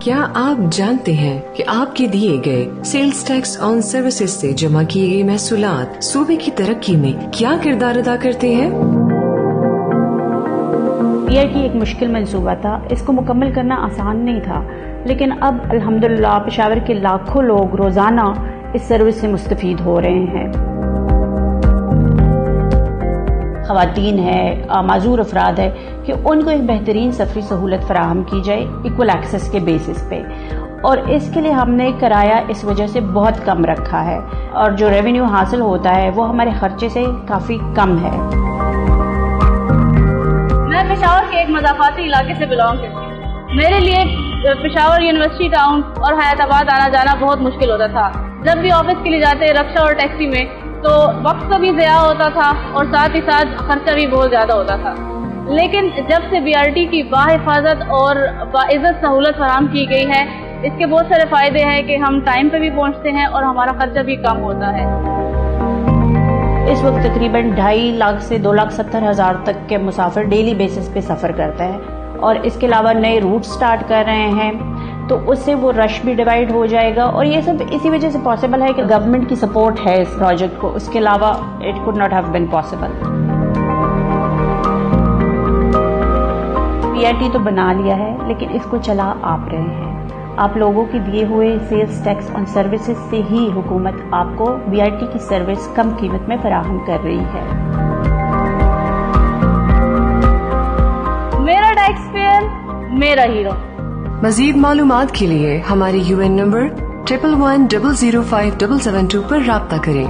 کیا آپ جانتے ہیں کہ آپ کے دیے گئے سیلز ٹیکس آن سروسز سے جمع کیے گئے محصولات صوبے کی ترقی میں کیا کردار ادا کرتے ہیں؟ BRT ایک مشکل منصوبہ تھا، اس کو مکمل کرنا آسان نہیں تھا، لیکن اب الحمدللہ پشاور کے لاکھوں لوگ روزانہ اس سروس سے مستفید ہو رہے ہیں۔ خواتین ہیں، معذور افراد ہے کہ ان کو ایک بہترین سفری سہولت فراہم کی جائے ایکول ایکسس کے بیسس پہ، اور اس کے لیے ہم نے کرایہ اس وجہ سے بہت کم رکھا ہے، اور جو ریونیو حاصل ہوتا ہے وہ ہمارے خرچے سے کافی کم ہے۔ میں پشاور کے ایک مضافاتی علاقے سے بلانگ کرتی ہوں۔ میرے لیے پشاور یونیورسٹی ٹاؤن اور حیات آباد آنا جانا بہت مشکل ہوتا تھا۔ جب بھی آفس کے لیے جاتے رکشہ اور ٹیکسی میں تو وقت کا بھی ضیاع ہوتا تھا اور ساتھ ہی ساتھ خرچہ بھی بہت زیادہ ہوتا تھا، لیکن جب سے BRT کی باحفاظت اور باعزت سہولت فراہم کی گئی ہے، اس کے بہت سارے فائدے ہیں کہ ہم ٹائم پہ بھی پہنچتے ہیں اور ہمارا خرچہ بھی کم ہوتا ہے۔ اس وقت تقریباً 2.5 لاکھ سے 2,70,000 تک کے مسافر ڈیلی بیسس پہ سفر کرتے ہیں، اور اس کے علاوہ نئے روٹ سٹارٹ کر رہے ہیں، تو اس سے وہ رش بھی ڈیوائیڈ ہو جائے گا، اور یہ سب اسی وجہ سے پاسبل ہے کہ گورنمنٹ کی سپورٹ ہے اس پروجیکٹ کو، اس کے علاوہ it could not have been possible. BRT تو بنا لیا ہے، لیکن اس کو چلا آپ رہے ہیں۔ آپ لوگوں کے دیے ہوئے سیلز ٹیکس آن سروسز سے ہی حکومت آپ کو BRT کی سروس کم قیمت میں فراہم کر رہی ہے۔ میرا ٹیکس پیئر میرا ہیرو۔ مزید معلومات کے لیے ہمارے UN نمبر 1110057772 پر رابطہ کریں۔